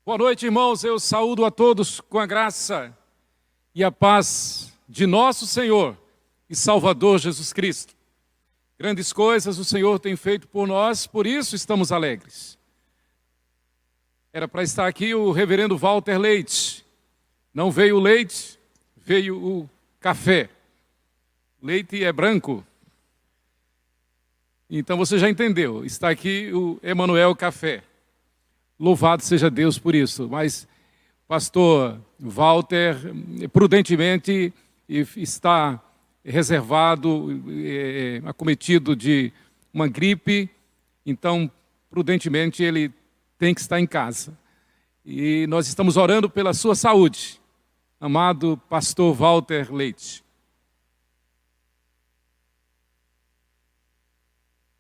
Boa noite, irmãos. Eu saúdo a todos com a graça e a paz de nosso Senhor e Salvador Jesus Cristo. Grandes coisas o Senhor tem feito por nós, por isso estamos alegres. Era para estar aqui o reverendo Walter Leite. Não veio o leite, veio o café. Leite é branco. Então você já entendeu. Está aqui o Emanuel Café. Louvado seja Deus por isso. Mas o pastor Walter, prudentemente, está reservado, acometido de uma gripe. Então, prudentemente, ele tem que estar em casa. E nós estamos orando pela sua saúde, amado pastor Walter Leite.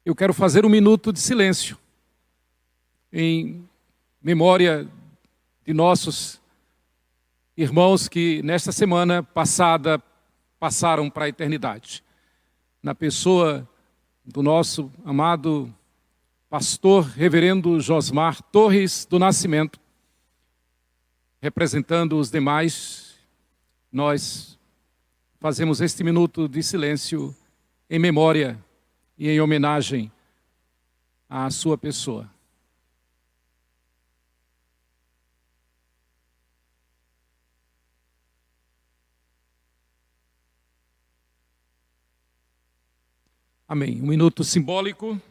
Eu quero fazer um minuto de silêncio em memória de nossos irmãos que nesta semana passada passaram para a eternidade. Na pessoa do nosso amado pastor reverendo Josmar Torres do Nascimento, representando os demais, nós fazemos este minuto de silêncio em memória e em homenagem à sua pessoa. Amém. Um minuto simbólico.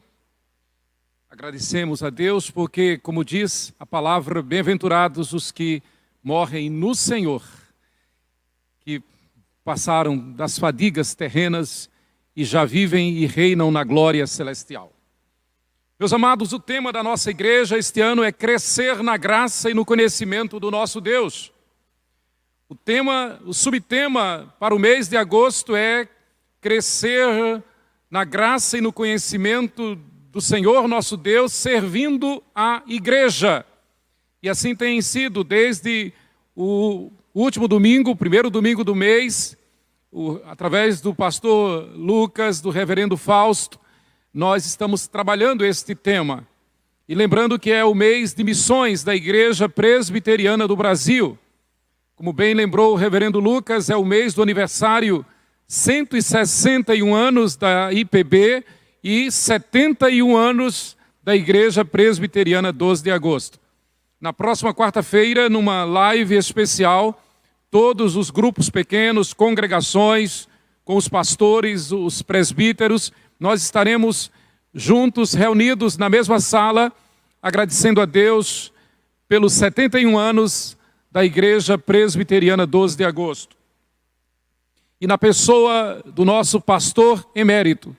Agradecemos a Deus porque, como diz a palavra, bem-aventurados os que morrem no Senhor, que passaram das fadigas terrenas e já vivem e reinam na glória celestial. Meus amados, o tema da nossa igreja este ano é crescer na graça e no conhecimento do nosso Deus. O subtema para o mês de agosto é crescer na graça e no conhecimento do Senhor nosso Deus, servindo a igreja. E assim tem sido desde o último domingo, o primeiro domingo do mês, através do pastor Lucas, do reverendo Fausto, nós estamos trabalhando este tema. E lembrando que é o mês de missões da Igreja Presbiteriana do Brasil. Como bem lembrou o reverendo Lucas, é o mês do aniversário 161 anos da IPB e 71 anos da Igreja Presbiteriana 12 de agosto. Na próxima quarta-feira, numa live especial, todos os grupos pequenos, congregações, com os pastores, os presbíteros, nós estaremos juntos, reunidos na mesma sala, agradecendo a Deus pelos 71 anos da Igreja Presbiteriana 12 de agosto. E na pessoa do nosso pastor emérito,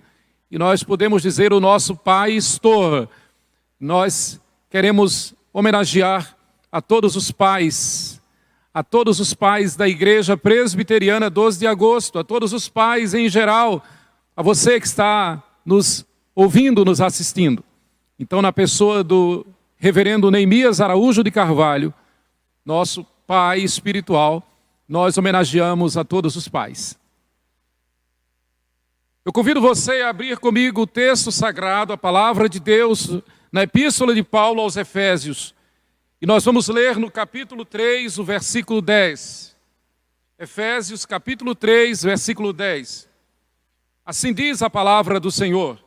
e nós podemos dizer o nosso pastor, nós queremos homenagear a todos os pais da Igreja Presbiteriana 12 de agosto, a todos os pais em geral, a você que está nos ouvindo, nos assistindo. Então, na pessoa do reverendo Neemias Araújo de Carvalho, nosso pai espiritual, nós homenageamos a todos os pais. Eu convido você a abrir comigo o texto sagrado, a palavra de Deus, na Epístola de Paulo aos Efésios. E nós vamos ler no capítulo 3, o versículo 10. Efésios, capítulo 3, versículo 10. Assim diz a palavra do Senhor: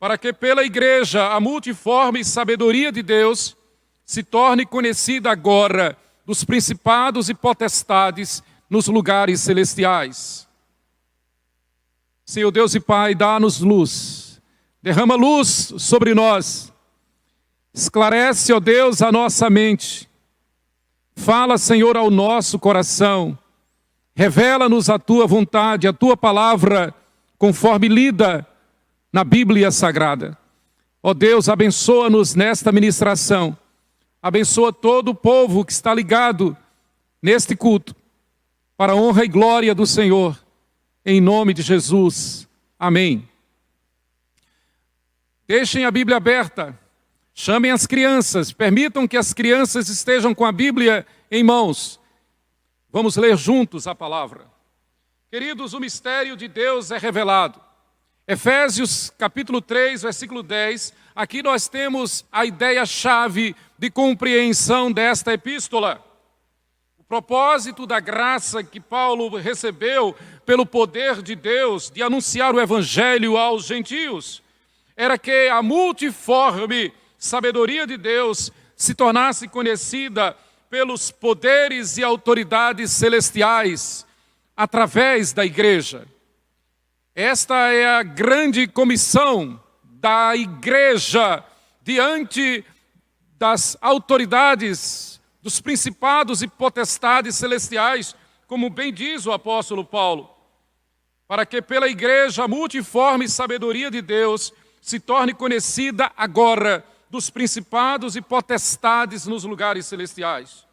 para que pela igreja a multiforme sabedoria de Deus se torne conhecida agora dos principados e potestades nos lugares celestiais. Senhor Deus e Pai, dá-nos luz, derrama luz sobre nós, esclarece, ó Deus, a nossa mente, fala, Senhor, ao nosso coração, revela-nos a Tua vontade, a Tua palavra, conforme lida na Bíblia Sagrada. Ó Deus, abençoa-nos nesta ministração, abençoa todo o povo que está ligado neste culto, para a honra e glória do Senhor, em nome de Jesus. Amém. Deixem a Bíblia aberta, chamem as crianças, permitam que as crianças estejam com a Bíblia em mãos. Vamos ler juntos a palavra. Queridos, o mistério de Deus é revelado. Efésios capítulo 3, versículo 10, aqui nós temos a ideia-chave de compreensão desta epístola. O propósito da graça que Paulo recebeu pelo poder de Deus de anunciar o evangelho aos gentios era que a multiforme sabedoria de Deus se tornasse conhecida pelos poderes e autoridades celestiais através da igreja. Esta é a grande comissão da igreja diante das autoridades, dos principados e potestades celestiais, como bem diz o apóstolo Paulo, para que pela igreja a multiforme sabedoria de Deus se torne conhecida agora dos principados e potestades nos lugares celestiais.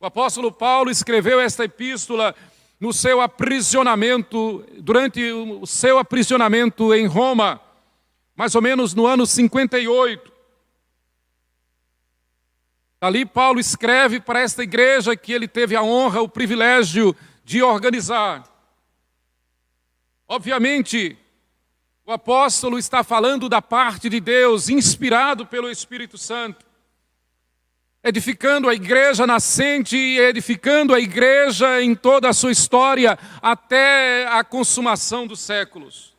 O apóstolo Paulo escreveu esta epístola no seu aprisionamento, durante o seu aprisionamento em Roma, mais ou menos no ano 58. Ali Paulo escreve para esta igreja que ele teve a honra, o privilégio de organizar. Obviamente, o apóstolo está falando da parte de Deus, inspirado pelo Espírito Santo, edificando a igreja nascente e edificando a igreja em toda a sua história até a consumação dos séculos.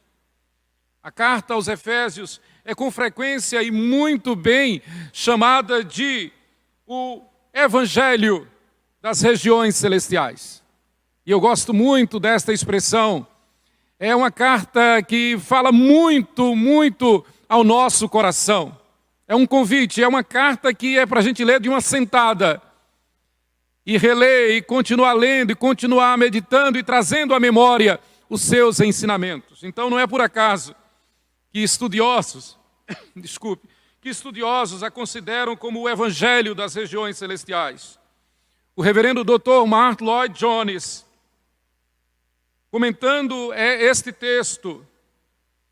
A carta aos Efésios é com frequência e muito bem chamada de o Evangelho das regiões celestiais. E eu gosto muito desta expressão. É uma carta que fala muito, muito ao nosso coração. É um convite, é uma carta que é para a gente ler de uma sentada. E reler, e continuar lendo, e continuar meditando, e trazendo à memória os seus ensinamentos. Então não é por acaso que estudiosos, que estudiosos a consideram como o Evangelho das regiões celestiais. O reverendo Dr. Martyn Lloyd-Jones, comentando este texto,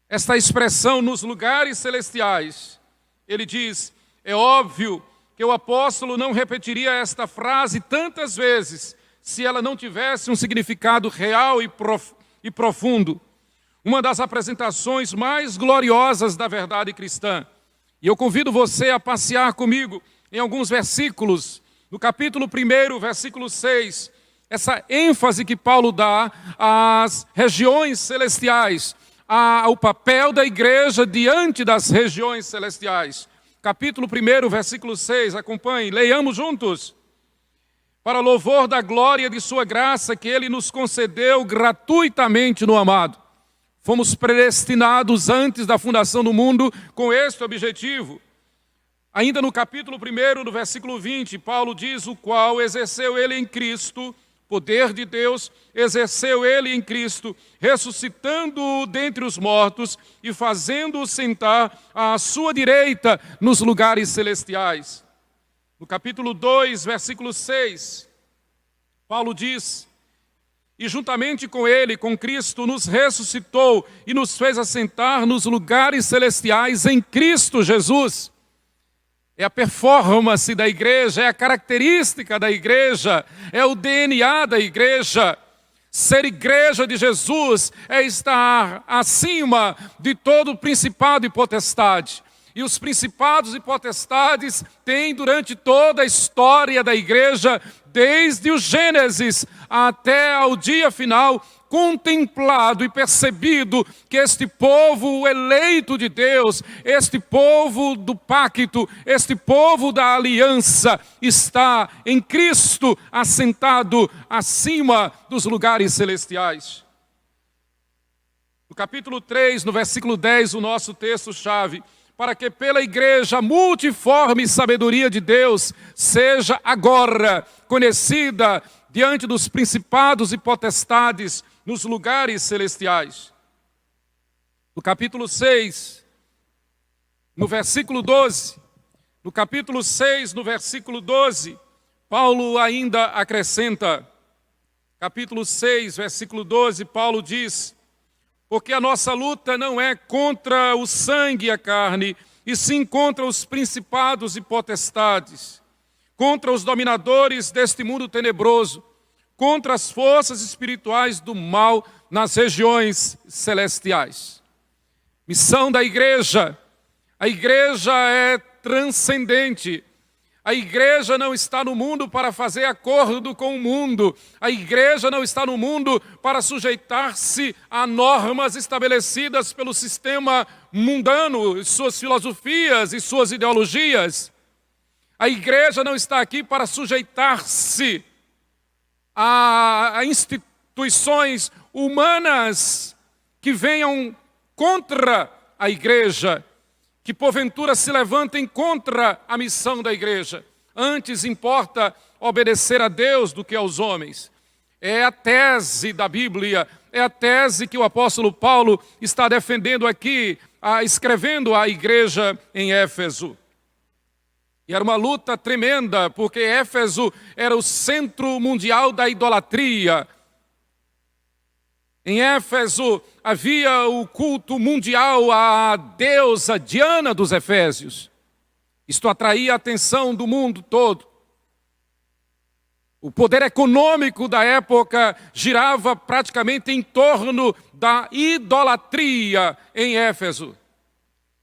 esta expressão nos lugares celestiais, ele diz, é óbvio que o apóstolo não repetiria esta frase tantas vezes se ela não tivesse um significado real e profundo. Uma das apresentações mais gloriosas da verdade cristã. E eu convido você a passear comigo em alguns versículos, no capítulo 1, versículo 6, essa ênfase que Paulo dá às regiões celestiais, ao papel da igreja diante das regiões celestiais. Capítulo 1, versículo 6, acompanhe, leiamos juntos. Para louvor da glória de sua graça que ele nos concedeu gratuitamente no amado. Fomos predestinados antes da fundação do mundo com este objetivo. Ainda no capítulo 1, no versículo 20, Paulo diz, o qual exerceu ele em Cristo, poder de Deus, exerceu ele em Cristo, ressuscitando-o dentre os mortos e fazendo-o sentar à sua direita nos lugares celestiais. No capítulo 2, versículo 6, Paulo diz, e juntamente com ele, com Cristo, nos ressuscitou e nos fez assentar nos lugares celestiais em Cristo Jesus. É a performance da igreja, é a característica da igreja, é o DNA da igreja. Ser igreja de Jesus é estar acima de todo principado e potestade. E os principados e potestades têm durante toda a história da igreja, desde o Gênesis até ao dia final, contemplado e percebido que este povo eleito de Deus, este povo do pacto, este povo da aliança, está em Cristo assentado acima dos lugares celestiais. No capítulo 3, no versículo 10, o nosso texto-chave, para que pela igreja a multiforme sabedoria de Deus seja agora conhecida diante dos principados e potestades nos lugares celestiais. No capítulo 6, no versículo 12, no capítulo 6, no versículo 12, Paulo ainda acrescenta, capítulo 6, versículo 12, Paulo diz, porque a nossa luta não é contra o sangue e a carne, e sim contra os principados e potestades, contra os dominadores deste mundo tenebroso, contra as forças espirituais do mal nas regiões celestiais. Missão da igreja. A igreja é transcendente. A igreja não está no mundo para fazer acordo com o mundo. A igreja não está no mundo para sujeitar-se a normas estabelecidas pelo sistema mundano, suas filosofias e suas ideologias. A igreja não está aqui para sujeitar-se a instituições humanas que venham contra a igreja, que porventura se levantem contra a missão da igreja. Antes importa obedecer a Deus do que aos homens. É a tese da Bíblia, é a tese que o apóstolo Paulo está defendendo aqui, escrevendo à igreja em Éfeso. E era uma luta tremenda, porque Éfeso era o centro mundial da idolatria. Em Éfeso havia o culto mundial à deusa Diana dos Efésios. Isto atraía a atenção do mundo todo. O poder econômico da época girava praticamente em torno da idolatria em Éfeso.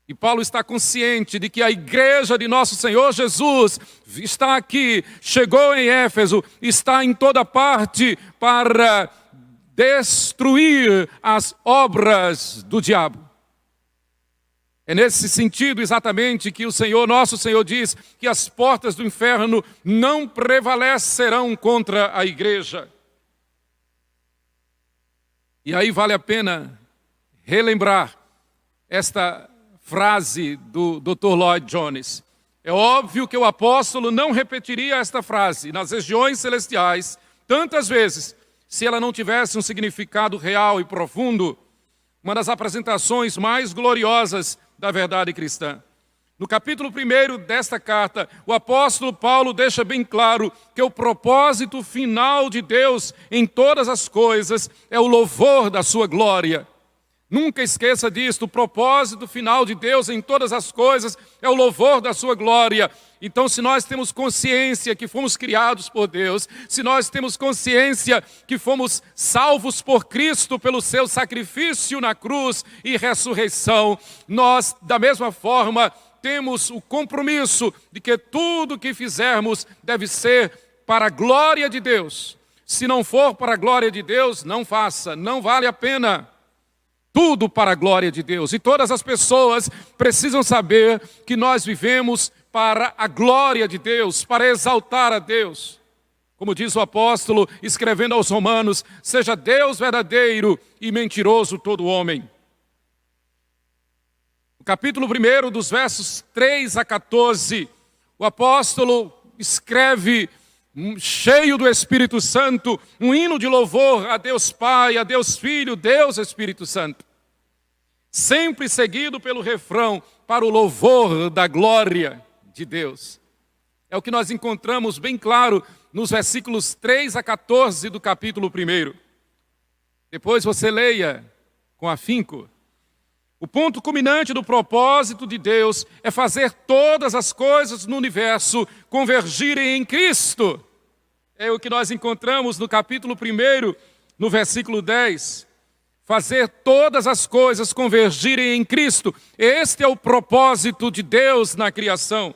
E Paulo está consciente de que a igreja de nosso Senhor Jesus está aqui, chegou em Éfeso, está em toda parte para destruir as obras do diabo. É nesse sentido exatamente que o Senhor, nosso Senhor, diz que as portas do inferno não prevalecerão contra a igreja. E aí vale a pena relembrar esta frase do Dr. Lloyd Jones. É óbvio que o apóstolo não repetiria esta frase nas regiões celestiais tantas vezes, se ela não tivesse um significado real e profundo, uma das apresentações mais gloriosas da verdade cristã. No capítulo 1 desta carta, o apóstolo Paulo deixa bem claro que o propósito final de Deus em todas as coisas é o louvor da sua glória. Nunca esqueça disto, o propósito final de Deus em todas as coisas é o louvor da sua glória. Então, se nós temos consciência que fomos criados por Deus, se nós temos consciência que fomos salvos por Cristo pelo seu sacrifício na cruz e ressurreição, nós, da mesma forma, temos o compromisso de que tudo que fizermos deve ser para a glória de Deus. Se não for para a glória de Deus, não faça, não vale a pena. Tudo para a glória de Deus. E todas as pessoas precisam saber que nós vivemos para a glória de Deus, para exaltar a Deus. Como diz o apóstolo, escrevendo aos Romanos, seja Deus verdadeiro e mentiroso todo homem. No capítulo 1, dos versos 3 a 14, o apóstolo escreve, cheio do Espírito Santo, um hino de louvor a Deus Pai, a Deus Filho, Deus Espírito Santo. Sempre seguido pelo refrão, para o louvor da glória de Deus. É o que nós encontramos bem claro nos versículos 3 a 14 do capítulo 1. Depois você leia com afinco. O ponto culminante do propósito de Deus é fazer todas as coisas no universo convergirem em Cristo. É o que nós encontramos no capítulo 1, no versículo 10. Fazer todas as coisas convergirem em Cristo. Este é o propósito de Deus na criação.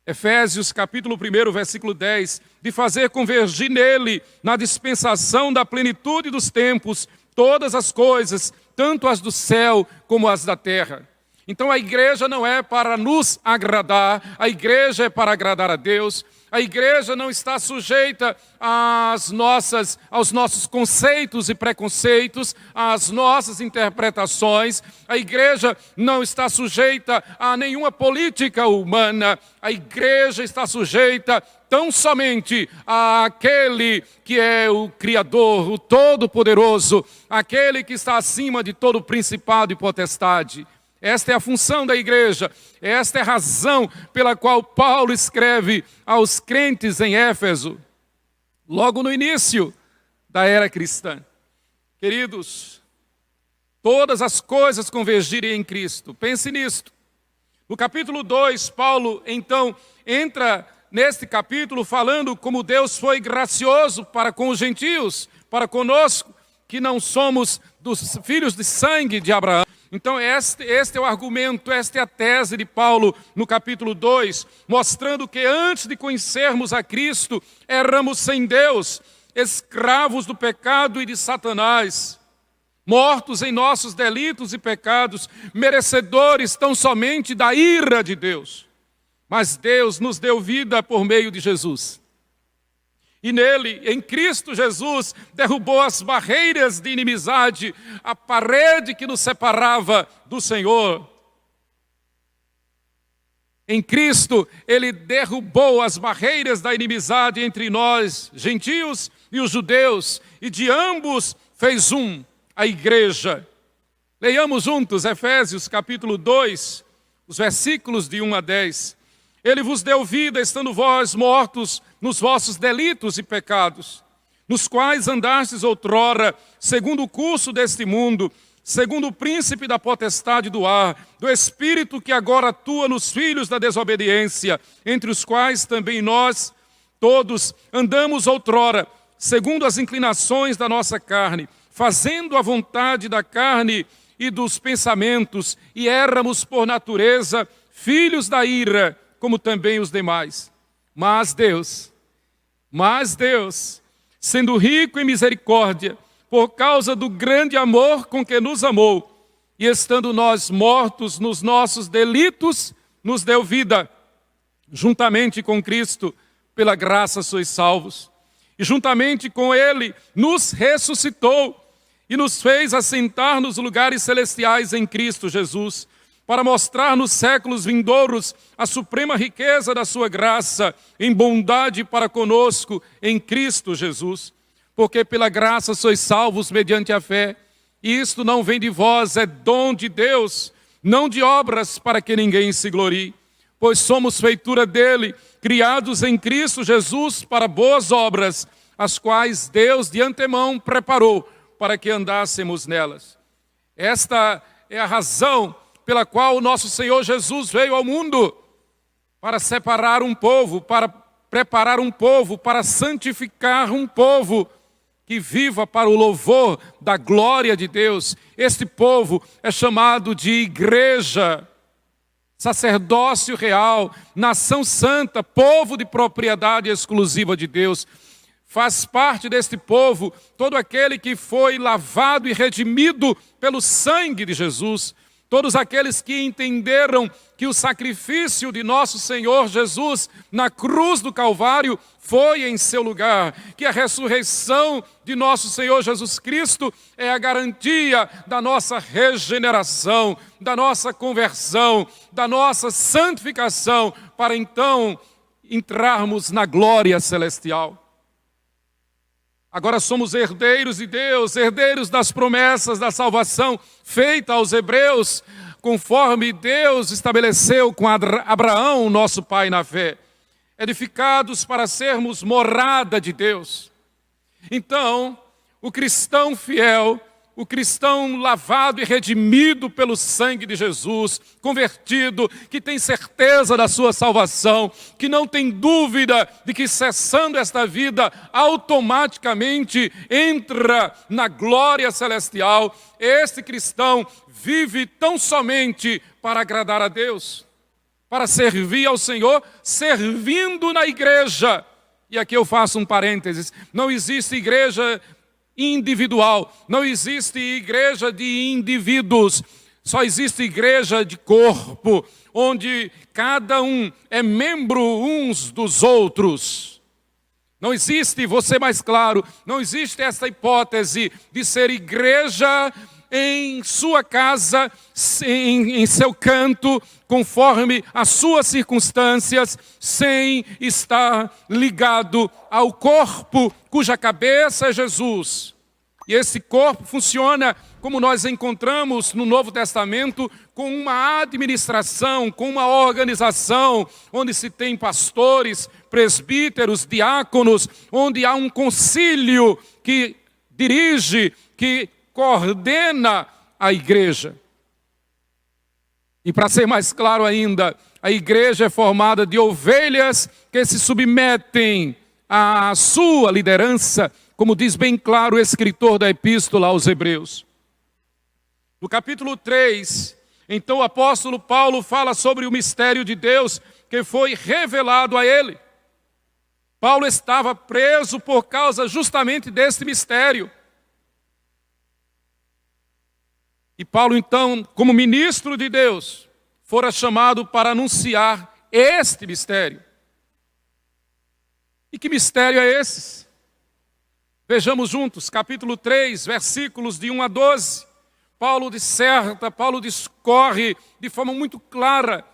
Efésios capítulo 1, versículo 10. De fazer convergir nele, na dispensação da plenitude dos tempos, todas as coisas, tanto as do céu como as da terra. Então a igreja não é para nos agradar, a igreja é para agradar a Deus. A igreja não está sujeita aos nossos conceitos e preconceitos, às nossas interpretações. A igreja não está sujeita a nenhuma política humana. A igreja está sujeita tão somente àquele que é o Criador, o Todo-Poderoso, aquele que está acima de todo principado e potestade. Esta é a função da igreja, esta é a razão pela qual Paulo escreve aos crentes em Éfeso, logo no início da era cristã. Queridos, todas as coisas convergirem em Cristo, pense nisto. No capítulo 2, Paulo então entra neste capítulo falando como Deus foi gracioso para com os gentios, para conosco, que não somos dos filhos de sangue de Abraão, Então este é o argumento, esta é a tese de Paulo no capítulo 2, mostrando que antes de conhecermos a Cristo, éramos sem Deus, escravos do pecado e de Satanás, mortos em nossos delitos e pecados, merecedores tão somente da ira de Deus. Mas Deus nos deu vida por meio de Jesus. E nele, em Cristo Jesus, derrubou as barreiras de inimizade, a parede que nos separava do Senhor. Em Cristo, Ele derrubou as barreiras da inimizade entre nós, gentios e os judeus, e de ambos fez a igreja. Leiamos juntos Efésios capítulo 2, os versículos de 1 a 10. Ele vos deu vida, estando vós mortos nos vossos delitos e pecados, nos quais andastes outrora, segundo o curso deste mundo, segundo o príncipe da potestade do ar, do espírito que agora atua nos filhos da desobediência, entre os quais também nós todos andamos outrora, segundo as inclinações da nossa carne, fazendo a vontade da carne e dos pensamentos, e éramos por natureza filhos da ira, como também os demais. Mas Deus, sendo rico em misericórdia, por causa do grande amor com que nos amou, e estando nós mortos nos nossos delitos, nos deu vida. Juntamente com Cristo, pela graça sois salvos. E juntamente com Ele, nos ressuscitou e nos fez assentar nos lugares celestiais em Cristo Jesus, para mostrar nos séculos vindouros a suprema riqueza da sua graça, em bondade para conosco em Cristo Jesus. Porque pela graça sois salvos mediante a fé, e isto não vem de vós, é dom de Deus, não de obras para que ninguém se glorie. Pois somos feitura dele, criados em Cristo Jesus para boas obras, as quais Deus de antemão preparou para que andássemos nelas. Esta é a razão pela qual o nosso Senhor Jesus veio ao mundo, para separar um povo, para preparar um povo, para santificar um povo que viva para o louvor da glória de Deus. Este povo é chamado de igreja, sacerdócio real, nação santa, povo de propriedade exclusiva de Deus. Faz parte deste povo todo aquele que foi lavado e redimido pelo sangue de Jesus. Todos aqueles que entenderam que o sacrifício de nosso Senhor Jesus na cruz do Calvário foi em seu lugar, que a ressurreição de nosso Senhor Jesus Cristo é a garantia da nossa regeneração, da nossa conversão, da nossa santificação, para então entrarmos na glória celestial. Agora somos herdeiros de Deus, herdeiros das promessas da salvação feita aos hebreus, conforme Deus estabeleceu com Abraão, nosso pai na fé, edificados para sermos morada de Deus. Então, o cristão fiel, o cristão lavado e redimido pelo sangue de Jesus, convertido, que tem certeza da sua salvação, que não tem dúvida de que cessando esta vida, automaticamente entra na glória celestial. Este cristão vive tão somente para agradar a Deus, para servir ao Senhor, servindo na igreja. E aqui eu faço um parênteses, não existe igreja individual, não existe igreja de indivíduos, só existe igreja de corpo, onde cada um é membro uns dos outros. Não existe, vou ser mais claro, não existe essa hipótese de ser igreja em sua casa, em seu canto, conforme as suas circunstâncias, sem estar ligado ao corpo cuja cabeça é Jesus. E esse corpo funciona como nós encontramos no Novo Testamento, com uma administração, com uma organização, onde se tem pastores, presbíteros, diáconos, onde há um concílio que dirige, que coordena a igreja. E para ser mais claro ainda, a igreja é formada de ovelhas que se submetem à sua liderança, como diz bem claro o escritor da epístola aos Hebreus. No capítulo 3, então o apóstolo Paulo fala sobre o mistério de Deus que foi revelado a ele. Paulo estava preso por causa justamente desse mistério. E Paulo, então, como ministro de Deus, fora chamado para anunciar este mistério. E que mistério é esse? Vejamos juntos, capítulo 3, versículos de 1 a 12. Paulo disserta, Paulo discorre de forma muito clara.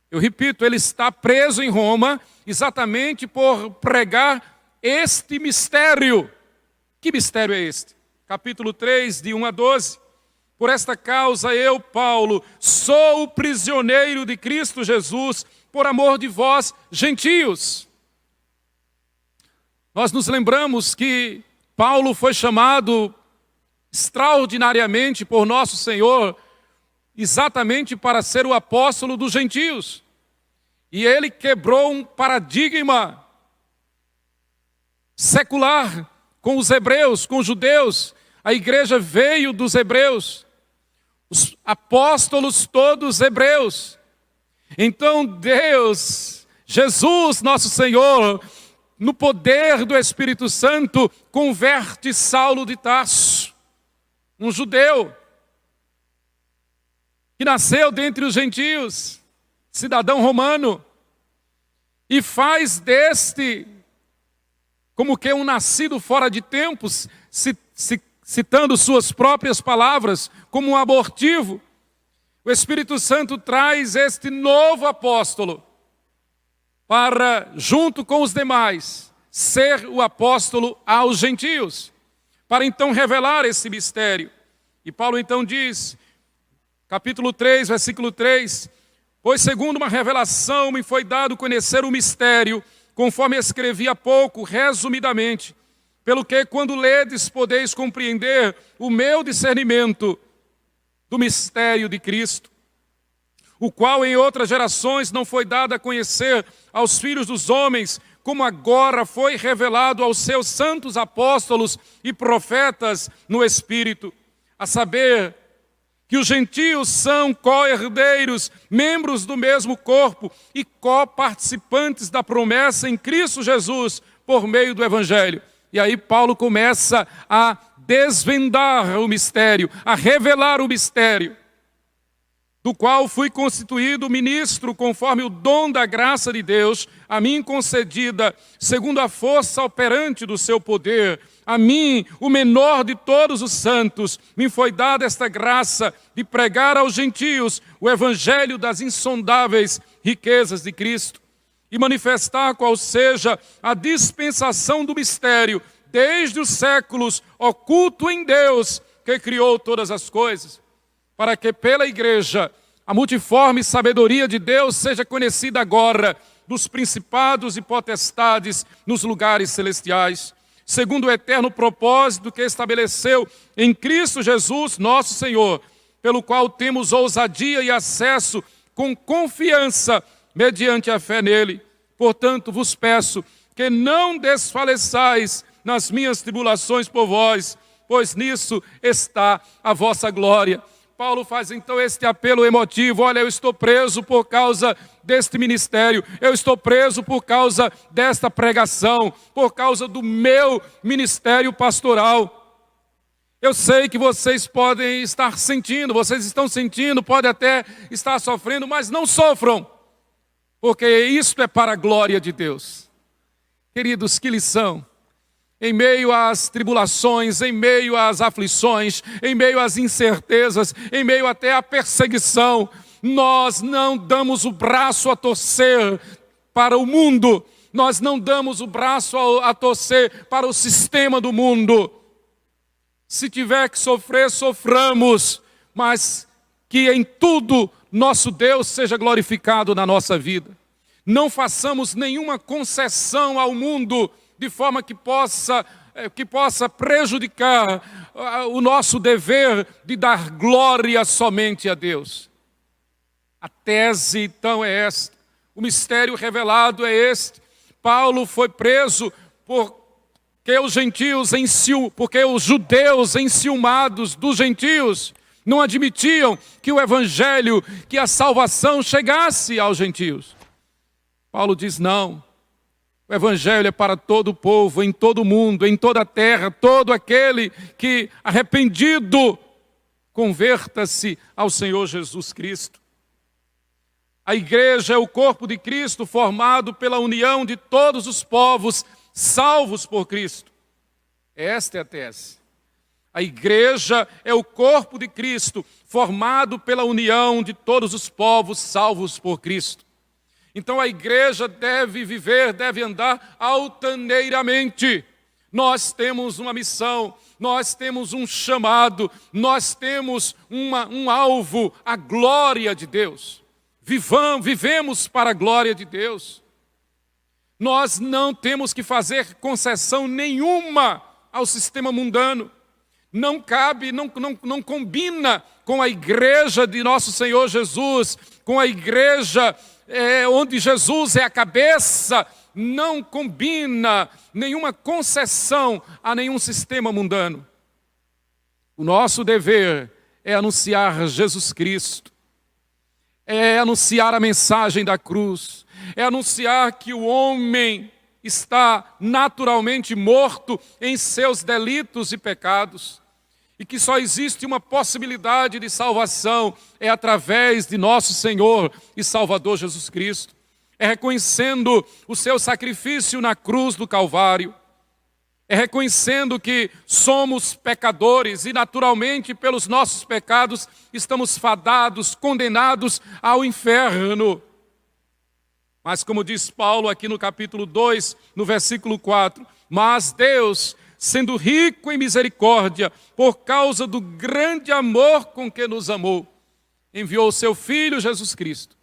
Eu repito, ele está preso em Roma exatamente por pregar este mistério. Que mistério é este? Capítulo 3, de 1 a 12. Por esta causa eu, Paulo, sou o prisioneiro de Cristo Jesus, por amor de vós, gentios. Nós nos lembramos que Paulo foi chamado extraordinariamente por nosso Senhor, exatamente para ser o apóstolo dos gentios. E ele quebrou um paradigma secular com os hebreus, com os judeus. A igreja veio dos hebreus, os apóstolos todos hebreus. Então Deus, Jesus, nosso Senhor, no poder do Espírito Santo, converte Saulo de Tarso, um judeu, que nasceu dentre os gentios, cidadão romano, e faz deste, como que um nascido fora de tempos, citando suas próprias palavras, como um abortivo. O Espírito Santo traz este novo apóstolo para, junto com os demais, ser o apóstolo aos gentios, para então revelar esse mistério. E Paulo então diz, capítulo 3, versículo 3, pois segundo uma revelação me foi dado conhecer o mistério, conforme escrevi há pouco, resumidamente, pelo que quando ledes podeis compreender o meu discernimento do mistério de Cristo, o qual em outras gerações não foi dado a conhecer aos filhos dos homens, como agora foi revelado aos seus santos apóstolos e profetas no Espírito, a saber, que os gentios são co-herdeiros, membros do mesmo corpo e co-participantes da promessa em Cristo Jesus, por meio do Evangelho. E aí Paulo começa a desvendar o mistério, a revelar o mistério, do qual fui constituído ministro conforme o dom da graça de Deus, a mim concedida, segundo a força operante do seu poder. A mim, o menor de todos os santos, me foi dada esta graça de pregar aos gentios o evangelho das insondáveis riquezas de Cristo e manifestar qual seja a dispensação do mistério, desde os séculos, oculto em Deus, que criou todas as coisas, para que pela igreja a multiforme sabedoria de Deus seja conhecida agora dos principados e potestades nos lugares celestiais, segundo o eterno propósito que estabeleceu em Cristo Jesus, nosso Senhor, pelo qual temos ousadia e acesso com confiança mediante a fé nele. Portanto, vos peço que não desfaleçais nas minhas tribulações por vós, pois nisso está a vossa glória. Paulo faz então este apelo emotivo: olha, eu estou preso por causa deste ministério, eu estou preso por causa desta pregação, por causa do meu ministério pastoral. Eu sei que vocês podem estar sentindo, vocês estão sentindo, podem até estar sofrendo, mas não sofram, porque isto é para a glória de Deus. Queridos, que lição! Em meio às tribulações, em meio às aflições, em meio às incertezas, em meio até à perseguição, nós não damos o braço a torcer para o mundo, nós não damos o braço a torcer para o sistema do mundo. Se tiver que sofrer, soframos, mas que em tudo nosso Deus seja glorificado na nossa vida. Não façamos nenhuma concessão ao mundo, de forma que possa prejudicar o nosso dever de dar glória somente a Deus. A tese, então, é esta. O mistério revelado é este. Paulo foi preso porque os judeus enciumados dos gentios não admitiam que o evangelho, que a salvação chegasse aos gentios. Paulo diz: não, o evangelho é para todo o povo, em todo o mundo, em toda a terra. Todo aquele que arrependido converta-se ao Senhor Jesus Cristo. A igreja é o corpo de Cristo, formado pela união de todos os povos salvos por Cristo. Esta é a tese. A igreja é o corpo de Cristo, formado pela união de todos os povos salvos por Cristo. Então a igreja deve viver, deve andar altaneiramente. Nós temos uma missão, nós temos um chamado, nós temos um alvo, a glória de Deus. Vivemos para a glória de Deus. Nós não temos que fazer concessão nenhuma ao sistema mundano. Não cabe, não combina com a igreja de nosso Senhor Jesus, com a igreja onde Jesus é a cabeça. Não combina nenhuma concessão a nenhum sistema mundano. O nosso dever é anunciar Jesus Cristo, é anunciar a mensagem da cruz, é anunciar que o homem está naturalmente morto em seus delitos e pecados, e que só existe uma possibilidade de salvação, é através de nosso Senhor e Salvador Jesus Cristo. É reconhecendo o seu sacrifício na cruz do Calvário, é reconhecendo que somos pecadores e naturalmente pelos nossos pecados estamos fadados, condenados ao inferno. Mas como diz Paulo aqui no capítulo 2, no versículo 4, mas Deus, sendo rico em misericórdia, por causa do grande amor com que nos amou, enviou o seu Filho Jesus Cristo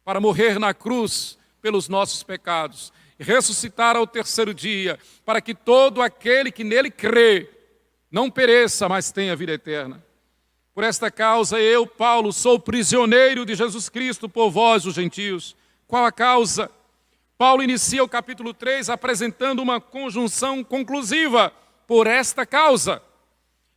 para morrer na cruz pelos nossos pecados e ressuscitar ao terceiro dia, para que todo aquele que nele crê não pereça, mas tenha vida eterna. Por esta causa eu, Paulo, sou prisioneiro de Jesus Cristo por vós, os gentios. Qual a causa? Paulo inicia o capítulo 3 apresentando uma conjunção conclusiva. Por esta causa.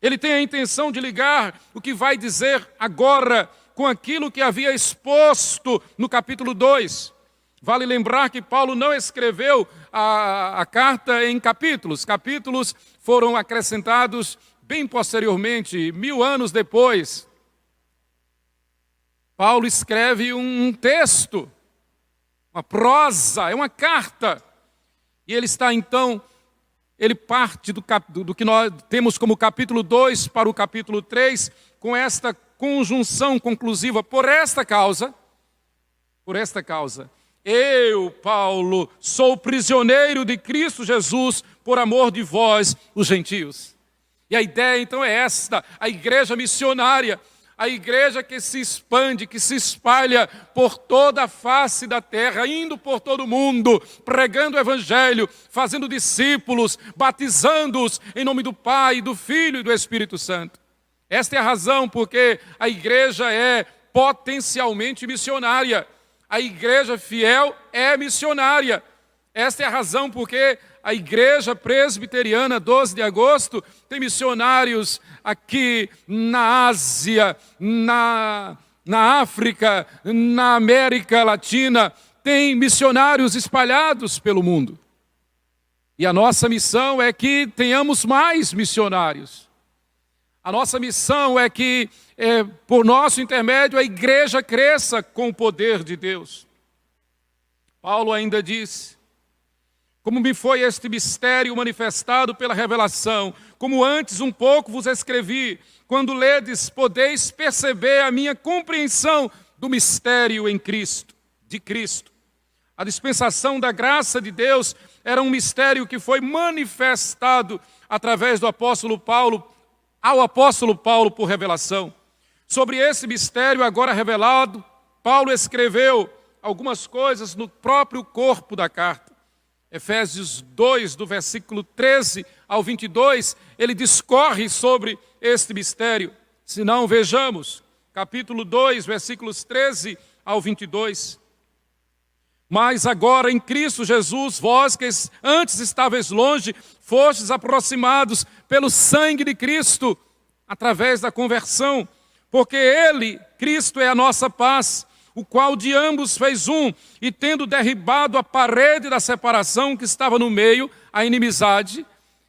Ele tem a intenção de ligar o que vai dizer agora com aquilo que havia exposto no capítulo 2. Vale lembrar que Paulo não escreveu a carta em capítulos. Capítulos foram acrescentados bem posteriormente, 1000 anos depois. Paulo escreve um texto, uma prosa, é uma carta. E ele está então, ele parte do que nós temos como capítulo 2 para o capítulo 3, com esta conjunção conclusiva. Por esta causa, eu, Paulo, sou prisioneiro de Cristo Jesus por amor de vós, os gentios. E a ideia então é esta, a igreja missionária, a igreja que se expande, que se espalha por toda a face da terra, indo por todo o mundo, pregando o evangelho, fazendo discípulos, batizando-os em nome do Pai, do Filho e do Espírito Santo. Esta é a razão porque a igreja é potencialmente missionária. A igreja fiel é missionária. Esta é a razão porque a igreja presbiteriana 12 de agosto tem missionários aqui na Ásia, na África, na América Latina, tem missionários espalhados pelo mundo. E a nossa missão é que tenhamos mais missionários. A nossa missão é que, por nosso intermédio, a igreja cresça com o poder de Deus. Paulo ainda diz: como me foi este mistério manifestado pela revelação, como antes um pouco vos escrevi, quando ledes, podeis perceber a minha compreensão do mistério em Cristo, de Cristo. A dispensação da graça de Deus era um mistério que foi manifestado através do apóstolo Paulo, ao apóstolo Paulo por revelação. Sobre esse mistério agora revelado, Paulo escreveu algumas coisas no próprio corpo da carta. Efésios 2, do versículo 13 ao 22, ele discorre sobre este mistério. Se não, vejamos, capítulo 2, versículos 13 ao 22. Mas agora em Cristo Jesus, vós que antes estáveis longe, fostes aproximados pelo sangue de Cristo, através da conversão, Porque ele, Cristo, é a nossa paz, o qual de ambos fez um, e tendo derribado a parede da separação que estava no meio, a inimizade.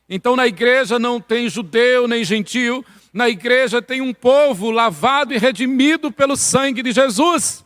Então na igreja não tem judeu nem gentio, na igreja tem um povo lavado e redimido pelo sangue de Jesus.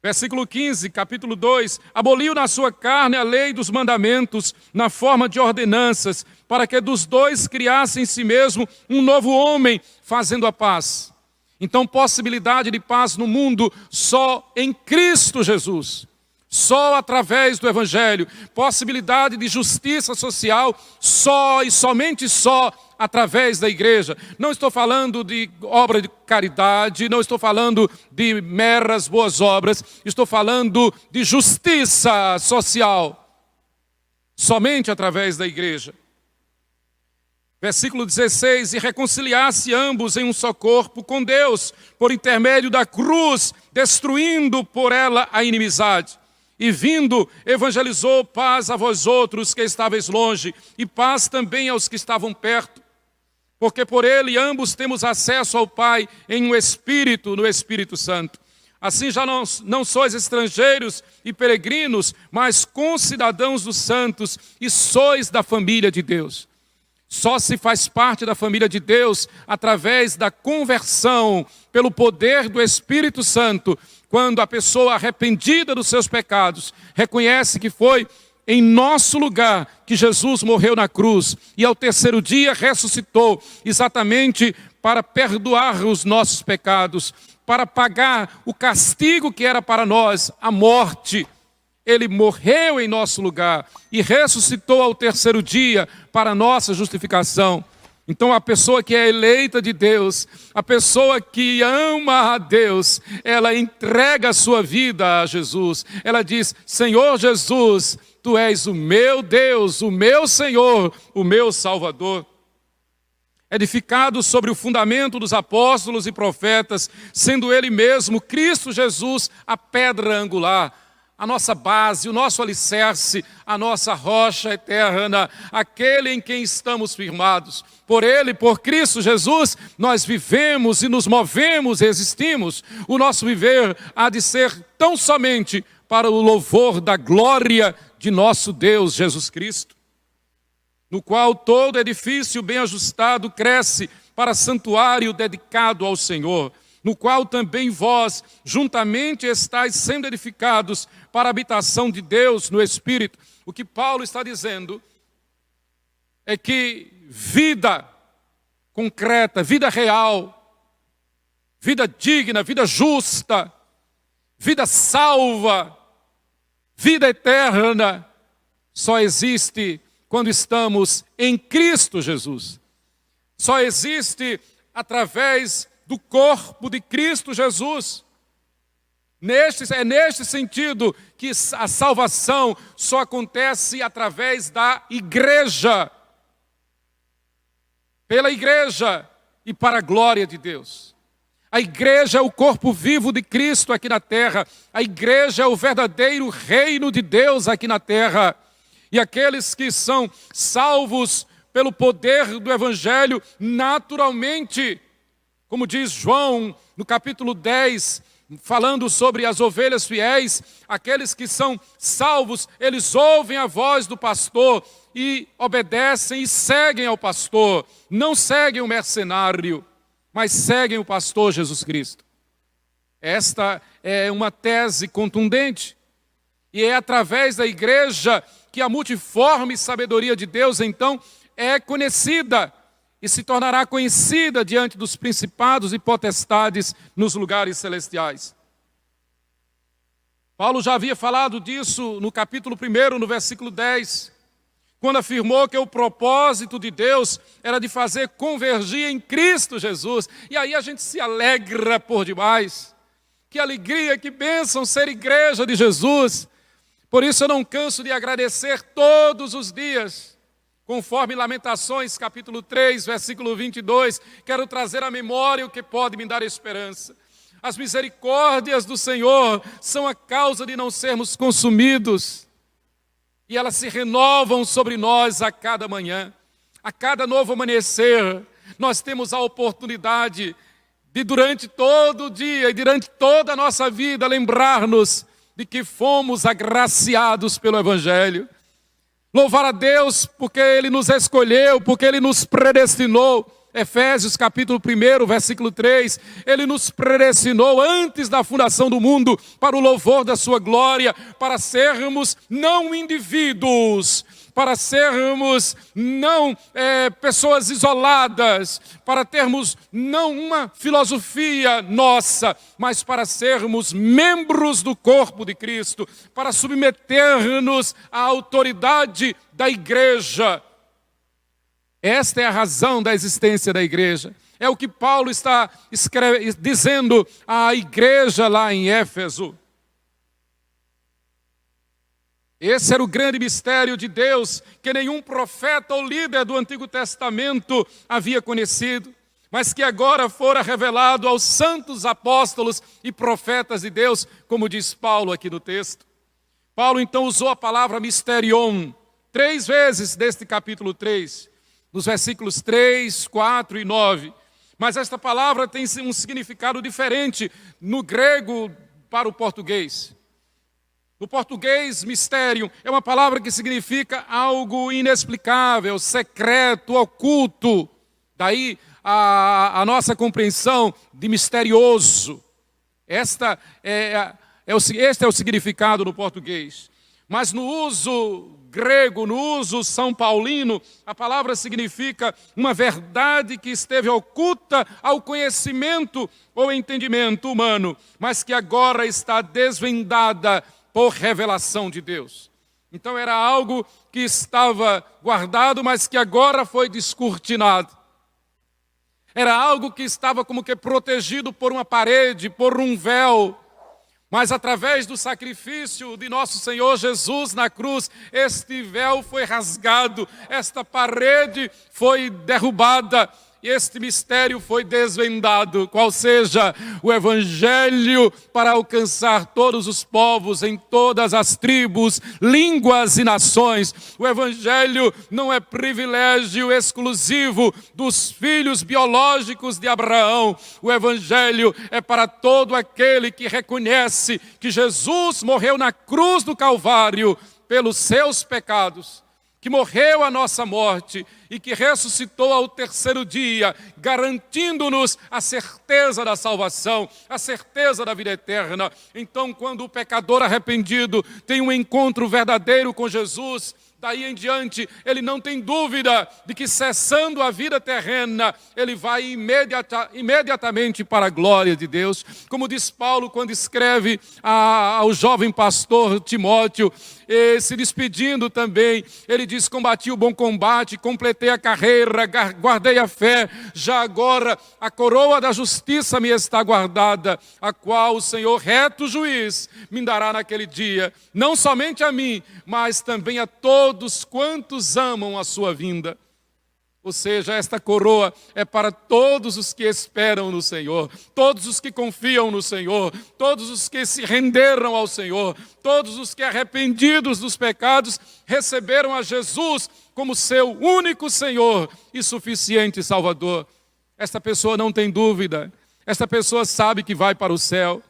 Versículo 15, capítulo 2, aboliu na sua carne a lei dos mandamentos, na forma de ordenanças, para que dos dois criasse em si mesmo um novo homem, fazendo a paz. Então, possibilidade de paz no mundo só em Cristo Jesus. Só através do Evangelho. Possibilidade de justiça social só e somente só através da igreja. Não estou falando de obra de caridade, não estou falando de meras boas obras, estou falando de justiça social. Somente através da igreja. Versículo 16, e reconciliasse ambos em um só corpo com Deus, por intermédio da cruz, destruindo por ela a inimizade. E vindo, evangelizou paz a vós outros que estáveis longe, e paz também aos que estavam perto. Porque por ele ambos temos acesso ao Pai em um Espírito, no Espírito Santo. Assim já não sois estrangeiros e peregrinos, mas concidadãos dos santos, e sois da família de Deus. Só se faz parte da família de Deus através da conversão pelo poder do Espírito Santo, quando a pessoa arrependida dos seus pecados reconhece que foi em nosso lugar que Jesus morreu na cruz e ao terceiro dia ressuscitou, exatamente para perdoar os nossos pecados, para pagar o castigo que era para nós, a morte. Ele morreu em nosso lugar e ressuscitou ao terceiro dia para a nossa justificação. Então a pessoa que é eleita de Deus, a pessoa que ama a Deus, ela entrega a sua vida a Jesus. Ela diz, Senhor Jesus, Tu és o meu Deus, o meu Senhor, o meu Salvador. Edificado sobre o fundamento dos apóstolos e profetas, sendo Ele mesmo, Cristo Jesus, a pedra angular, a nossa base, o nosso alicerce, a nossa rocha eterna, aquele em quem estamos firmados. Por Ele, por Cristo Jesus, nós vivemos e nos movemos e existimos. O nosso viver há de ser tão somente para o louvor da glória de nosso Deus Jesus Cristo, no qual todo edifício bem ajustado cresce para santuário dedicado ao Senhor, no qual também vós, juntamente, estáis sendo edificados para a habitação de Deus no Espírito. O que Paulo está dizendo é que vida concreta, vida real, vida digna, vida justa, vida salva, vida eterna, só existe quando estamos em Cristo Jesus. Só existe através do corpo de Cristo Jesus. É neste sentido que a salvação só acontece através da igreja. Pela igreja e para a glória de Deus. A igreja é o corpo vivo de Cristo aqui na terra. A igreja é o verdadeiro reino de Deus aqui na terra. E aqueles que são salvos pelo poder do Evangelho, naturalmente, como diz João no capítulo 10, falando sobre as ovelhas fiéis, aqueles que são salvos, eles ouvem a voz do pastor e obedecem e seguem ao pastor. Não seguem o mercenário, mas seguem o pastor Jesus Cristo. Esta é uma tese contundente. E é através da igreja que a multiforme sabedoria de Deus, então, é conhecida e se tornará conhecida diante dos principados e potestades nos lugares celestiais. Paulo já havia falado disso no capítulo 1, no versículo 10, quando afirmou que o propósito de Deus era de fazer convergir em Cristo Jesus. E aí a gente se alegra por demais. Que alegria, que bênção ser igreja de Jesus. Por isso eu não canso de agradecer todos os dias. Conforme Lamentações, capítulo 3, versículo 22, quero trazer à memória o que pode me dar esperança. As misericórdias do Senhor são a causa de não sermos consumidos. E elas se renovam sobre nós a cada manhã. A cada novo amanhecer, Nós temos a oportunidade de, durante todo o dia e durante toda a nossa vida, lembrar-nos de que fomos agraciados pelo Evangelho. Louvar a Deus porque Ele nos escolheu, porque Ele nos predestinou. Efésios capítulo 1, versículo 3, Ele nos predestinou antes da fundação do mundo para o louvor da sua glória, para sermos não indivíduos, para sermos não pessoas isoladas, para termos não uma filosofia nossa, mas para sermos membros do corpo de Cristo, para submeter-nos à autoridade da igreja. Esta é a razão da existência da igreja. É o que Paulo está dizendo à igreja lá em Éfeso. Esse era o grande mistério de Deus, que nenhum profeta ou líder do Antigo Testamento havia conhecido, mas que agora fora revelado aos santos apóstolos e profetas de Deus, como diz Paulo aqui no texto. Paulo então usou a palavra mysterion 3 vezes deste capítulo 3. Nos versículos 3, 4 e 9. Mas esta palavra tem um significado diferente no grego para o português. No português, mistério é uma palavra que significa algo inexplicável, secreto, oculto. Daí a nossa compreensão de misterioso. Este é o significado no português. Mas no uso grego, no uso são paulino, a palavra significa uma verdade que esteve oculta ao conhecimento ou entendimento humano, mas que agora está desvendada por revelação de Deus. Então era algo que estava guardado, mas que agora foi descortinado. Era algo que estava como que protegido por uma parede, por um véu. Mas através do sacrifício de nosso Senhor Jesus na cruz, este véu foi rasgado, esta parede foi derrubada, e este mistério foi desvendado, qual seja o Evangelho para alcançar todos os povos, em todas as tribos, línguas e nações. O Evangelho não é privilégio exclusivo dos filhos biológicos de Abraão. O Evangelho é para todo aquele que reconhece que Jesus morreu na cruz do Calvário pelos seus pecados, que morreu a nossa morte e que ressuscitou ao 3º dia, garantindo-nos a certeza da salvação, a certeza da vida eterna. Então, quando o pecador arrependido tem um encontro verdadeiro com Jesus, daí em diante, ele não tem dúvida de que, cessando a vida terrena, ele vai imediatamente para a glória de Deus. Como diz Paulo quando escreve ao jovem pastor Timóteo, se despedindo também, ele diz: combati o bom combate, completei a carreira, guardei a fé, já agora a coroa da justiça me está guardada, a qual o Senhor, reto juiz, me dará naquele dia, não somente a mim, mas também a todos quantos amam a sua vinda. Ou seja, esta coroa é para todos os que esperam no Senhor, todos os que confiam no Senhor, todos os que se renderam ao Senhor, todos os que, arrependidos dos pecados, receberam a Jesus como seu único Senhor e suficiente Salvador. Esta pessoa não tem dúvida, esta pessoa sabe que vai para o céu.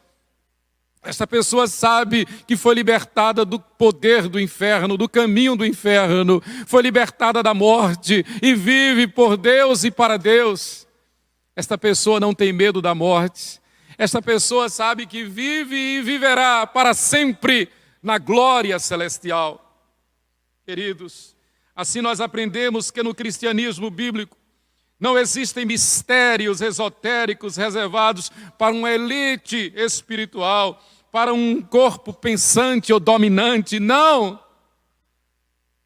Esta pessoa sabe que foi libertada do poder do inferno, do caminho do inferno, foi libertada da morte e vive por Deus e para Deus. Esta pessoa não tem medo da morte. Esta pessoa sabe que vive e viverá para sempre na glória celestial. Queridos, assim nós aprendemos que no cristianismo bíblico não existem mistérios esotéricos reservados para uma elite espiritual, para um corpo pensante ou dominante. Não!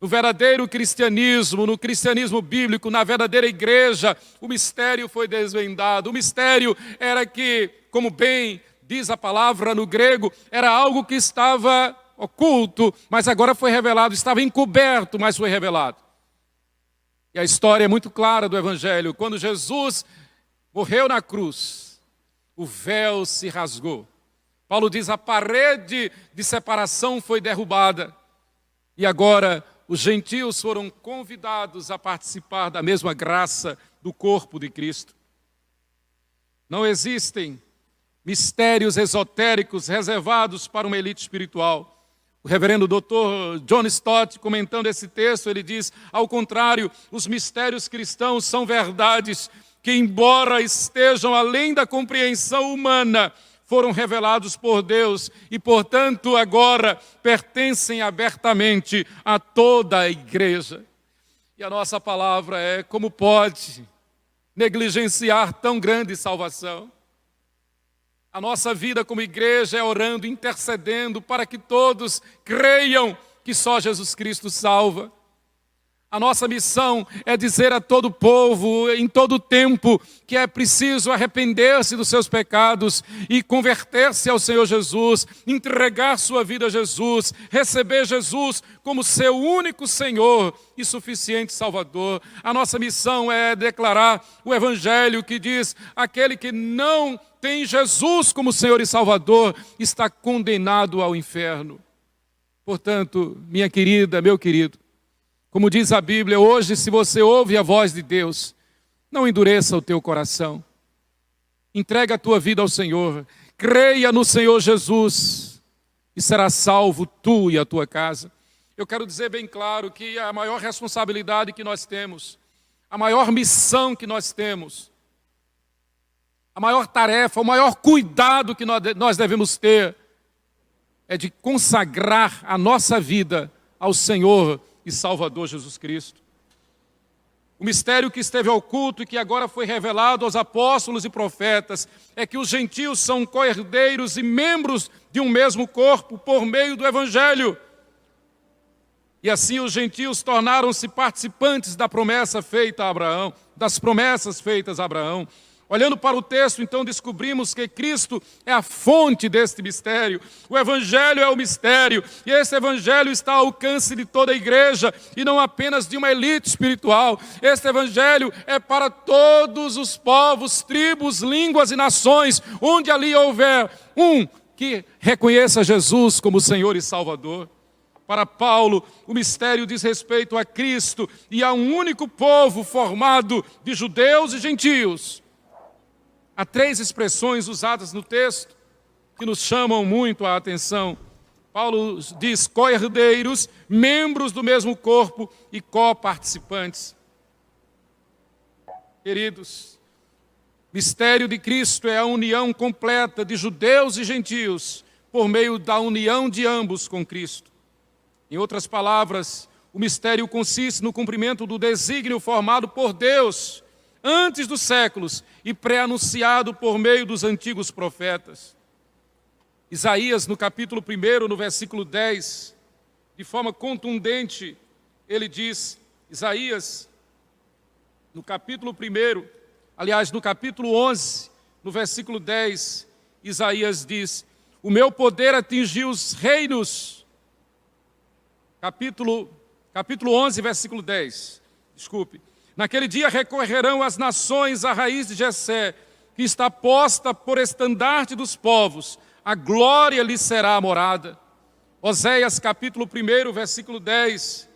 No verdadeiro cristianismo, no cristianismo bíblico, na verdadeira igreja, o mistério foi desvendado. O mistério era que, como bem diz a palavra no grego, era algo que estava oculto, mas agora foi revelado. Estava encoberto, mas foi revelado. E a história é muito clara do Evangelho. Quando Jesus morreu na cruz, o véu se rasgou. Paulo diz: a parede de separação foi derrubada. E agora os gentios foram convidados a participar da mesma graça do corpo de Cristo. Não existem mistérios esotéricos reservados para uma elite espiritual. O reverendo Dr. John Stott, comentando esse texto, ele diz: ao contrário, os mistérios cristãos são verdades que, embora estejam além da compreensão humana, foram revelados por Deus e, portanto, agora pertencem abertamente a toda a igreja. E a nossa palavra é: como pode negligenciar tão grande salvação? A nossa vida como igreja é orando, intercedendo para que todos creiam que só Jesus Cristo salva. A nossa missão é dizer a todo o povo, em todo tempo, que é preciso arrepender-se dos seus pecados e converter-se ao Senhor Jesus, entregar sua vida a Jesus, receber Jesus como seu único Senhor e suficiente Salvador. A nossa missão é declarar o Evangelho que diz: aquele que não tem Jesus como Senhor e Salvador está condenado ao inferno. Portanto, minha querida, meu querido, como diz a Bíblia, hoje, se você ouve a voz de Deus, não endureça o teu coração. Entrega a tua vida ao Senhor. Creia no Senhor Jesus e será salvo tu e a tua casa. Eu quero dizer bem claro que a maior responsabilidade que nós temos, a maior missão que nós temos, a maior tarefa, o maior cuidado que nós devemos ter é de consagrar a nossa vida ao Senhor e Salvador Jesus Cristo. O mistério que esteve oculto e que agora foi revelado aos apóstolos e profetas é que os gentios são co-herdeiros e membros de um mesmo corpo por meio do Evangelho. E assim os gentios tornaram-se participantes da promessa feita a Abraão, das promessas feitas a Abraão. Olhando para o texto, então, descobrimos que Cristo é a fonte deste mistério. O Evangelho é o mistério, e esse Evangelho está ao alcance de toda a igreja, e não apenas de uma elite espiritual. Este Evangelho é para todos os povos, tribos, línguas e nações, onde ali houver um que reconheça Jesus como Senhor e Salvador. Para Paulo, o mistério diz respeito a Cristo e a um único povo formado de judeus e gentios. Há três expressões usadas no texto que nos chamam muito a atenção. Paulo diz co-herdeiros, membros do mesmo corpo e co-participantes. Queridos, mistério de Cristo é a união completa de judeus e gentios por meio da união de ambos com Cristo. Em outras palavras, o mistério consiste no cumprimento do desígnio formado por Deus antes dos séculos e pré-anunciado por meio dos antigos profetas. Isaías, no capítulo 1, no versículo 10, de forma contundente, ele diz, Isaías, no capítulo 1, aliás, no capítulo 11, no versículo 10, Isaías diz: o meu poder atingiu os reinos. Capítulo 11, versículo 10, desculpe. Naquele dia recorrerão as nações à raiz de Jessé, que está posta por estandarte dos povos, a glória lhe será a morada. Oséias capítulo 1, versículo 10.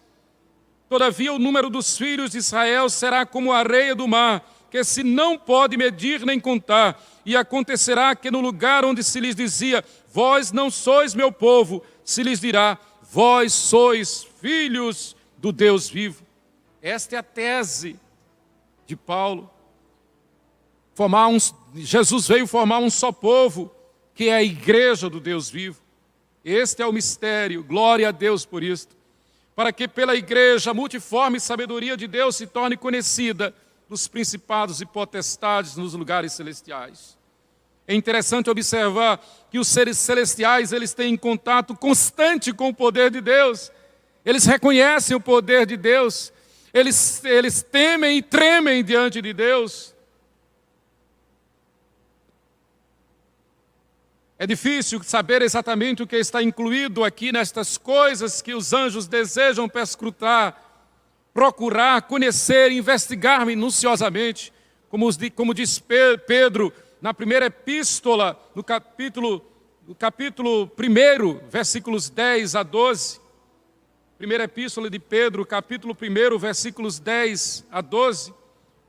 Todavia o número dos filhos de Israel será como a areia do mar, que se não pode medir nem contar. E acontecerá que no lugar onde se lhes dizia, vós não sois meu povo, se lhes dirá, vós sois filhos do Deus vivo. Esta é a tese de Paulo. Jesus veio formar um só povo, que é a igreja do Deus vivo. Este é o mistério, glória a Deus por isto. Para que pela igreja a multiforme sabedoria de Deus se torne conhecida dos principados e potestades nos lugares celestiais. É interessante observar que os seres celestiais eles têm contato constante com o poder de Deus. Eles reconhecem o poder de Deus. Eles temem e tremem diante de Deus. É difícil saber exatamente o que está incluído aqui nestas coisas que os anjos desejam perscrutar, procurar, conhecer, investigar minuciosamente, como diz Pedro na primeira epístola, no capítulo 1, versículos 10 a 12. primeira epístola de Pedro, capítulo 1, versículos 10 a 12,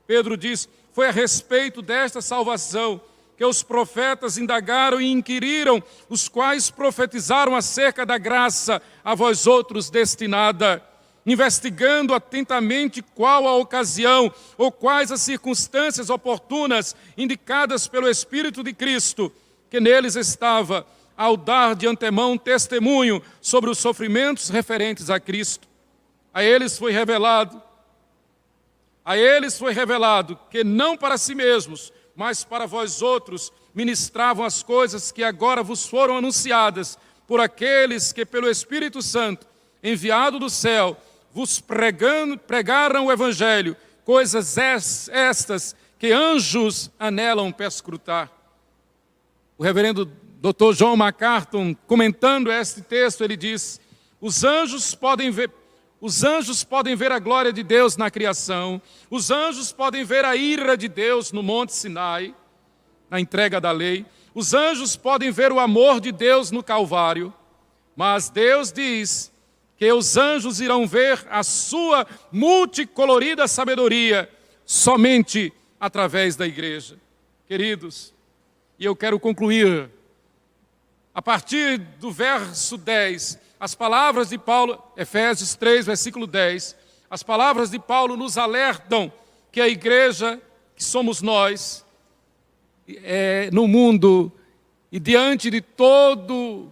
Pedro diz: foi a respeito desta salvação que os profetas indagaram e inquiriram, os quais profetizaram acerca da graça a vós outros destinada, investigando atentamente qual a ocasião ou quais as circunstâncias oportunas indicadas pelo Espírito de Cristo, que neles estava, ao dar de antemão testemunho sobre os sofrimentos referentes a Cristo. A eles foi revelado que não para si mesmos, mas para vós outros, ministravam as coisas que agora vos foram anunciadas por aqueles que pelo Espírito Santo, enviado do céu, vos pregaram o Evangelho, coisas estas que anjos anelam perscrutar. O reverendo Dr. John MacArthur, comentando este texto, ele diz: os anjos podem ver a glória de Deus na criação, os anjos podem ver a ira de Deus no Monte Sinai, na entrega da lei, os anjos podem ver o amor de Deus no Calvário, mas Deus diz que os anjos irão ver a sua multicolorida sabedoria somente através da igreja. Queridos, e eu quero concluir a partir do verso 10, as palavras de Paulo, Efésios 3, versículo 10, as palavras de Paulo nos alertam que a igreja, que somos nós, no mundo e diante de todo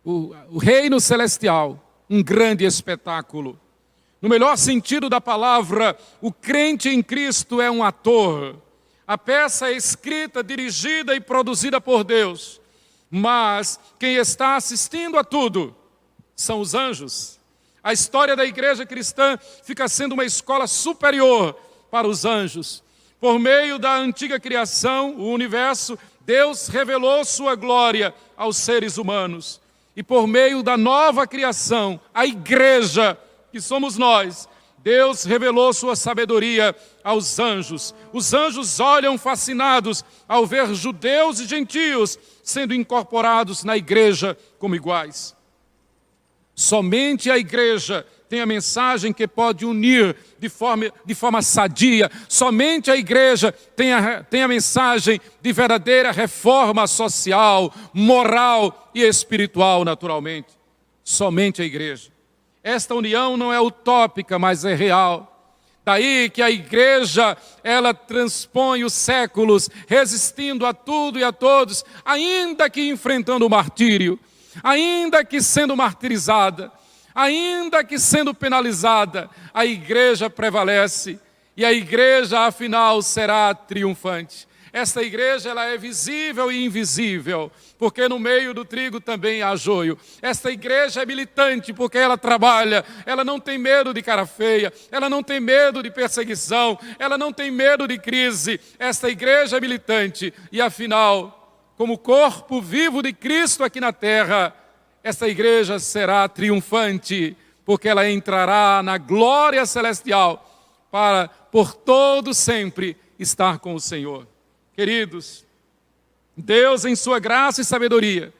o reino celestial, um grande espetáculo. No melhor sentido da palavra, o crente em Cristo é um ator. A peça é escrita, dirigida e produzida por Deus. Mas quem está assistindo a tudo são os anjos. A história da igreja cristã fica sendo uma escola superior para os anjos. Por meio da antiga criação, o universo, Deus revelou sua glória aos seres humanos. E por meio da nova criação, a igreja, que somos nós, Deus revelou sua sabedoria aos anjos. Os anjos olham fascinados ao ver judeus e gentios sendo incorporados na igreja como iguais. Somente a igreja tem a mensagem que pode unir de forma sadia. Somente a igreja tem a mensagem de verdadeira reforma social, moral e espiritual, naturalmente. Somente a igreja. Esta união não é utópica, mas é real. Daí que a igreja, ela transpõe os séculos, resistindo a tudo e a todos, ainda que enfrentando o martírio, ainda que sendo martirizada, ainda que sendo penalizada, a igreja prevalece e a igreja, afinal, será triunfante. Esta igreja, ela é visível e invisível, porque no meio do trigo também há joio. Esta igreja é militante, porque ela trabalha, ela não tem medo de cara feia, ela não tem medo de perseguição, ela não tem medo de crise. Esta igreja é militante e, afinal, como corpo vivo de Cristo aqui na terra, esta igreja será triunfante, porque ela entrará na glória celestial para, por todo sempre, estar com o Senhor. Queridos, Deus, em sua graça e sabedoria,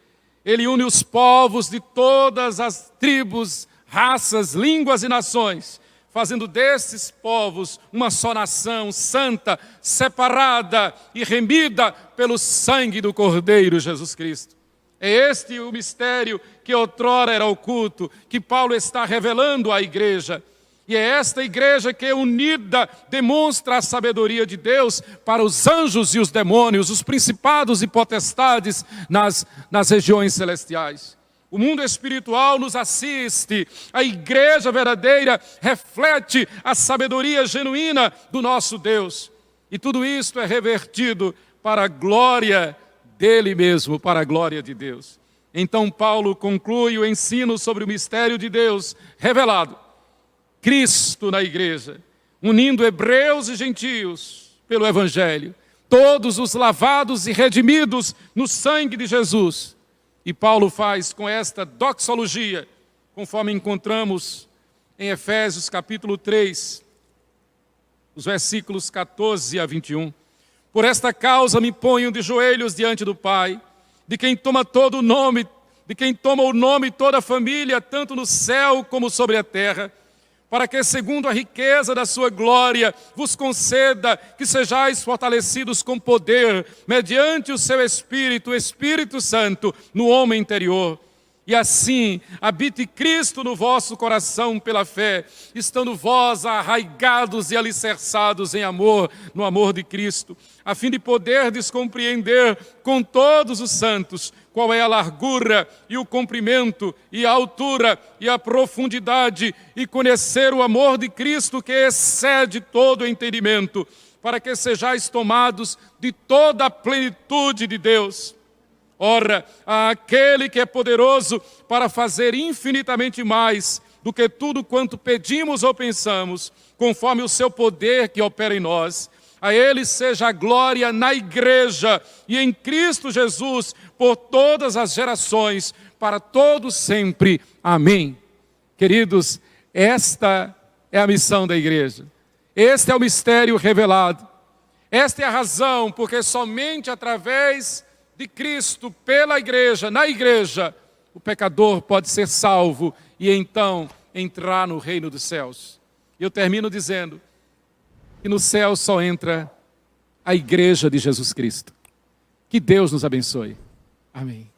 Ele une os povos de todas as tribos, raças, línguas e nações, fazendo desses povos uma só nação santa, separada e remida pelo sangue do Cordeiro Jesus Cristo. É este o mistério que outrora era oculto, que Paulo está revelando à igreja. E é esta igreja que, unida, demonstra a sabedoria de Deus para os anjos e os demônios, os principados e potestades nas regiões celestiais. O mundo espiritual nos assiste. A igreja verdadeira reflete a sabedoria genuína do nosso Deus. E tudo isto é revertido para a glória dele mesmo, para a glória de Deus. Então Paulo conclui o ensino sobre o mistério de Deus revelado. Cristo na igreja, unindo hebreus e gentios pelo Evangelho, todos os lavados e redimidos no sangue de Jesus. E Paulo faz com esta doxologia, conforme encontramos em Efésios capítulo 3, os versículos 14 a 21. Por esta causa me ponho de joelhos diante do Pai, de quem toma todo o nome, de quem toma o nome toda a família, tanto no céu como sobre a terra, para que, segundo a riqueza da sua glória, vos conceda que sejais fortalecidos com poder, mediante o seu Espírito, o Espírito Santo, no homem interior. E assim, habite Cristo no vosso coração pela fé, estando vós arraigados e alicerçados em amor, no amor de Cristo, a fim de poderdes compreender com todos os santos qual é a largura e o comprimento e a altura e a profundidade, e conhecer o amor de Cristo que excede todo o entendimento, para que sejais tomados de toda a plenitude de Deus. Ora, aquele que é poderoso para fazer infinitamente mais do que tudo quanto pedimos ou pensamos, conforme o seu poder que opera em nós, a Ele seja a glória na Igreja e em Cristo Jesus por todas as gerações, para todos sempre. Amém. Queridos, esta é a missão da Igreja. Este é o mistério revelado. Esta é a razão porque somente através de Cristo, pela Igreja, na Igreja, o pecador pode ser salvo e então entrar no reino dos céus. Eu termino dizendo que no céu só entra a Igreja de Jesus Cristo. Que Deus nos abençoe. Amém.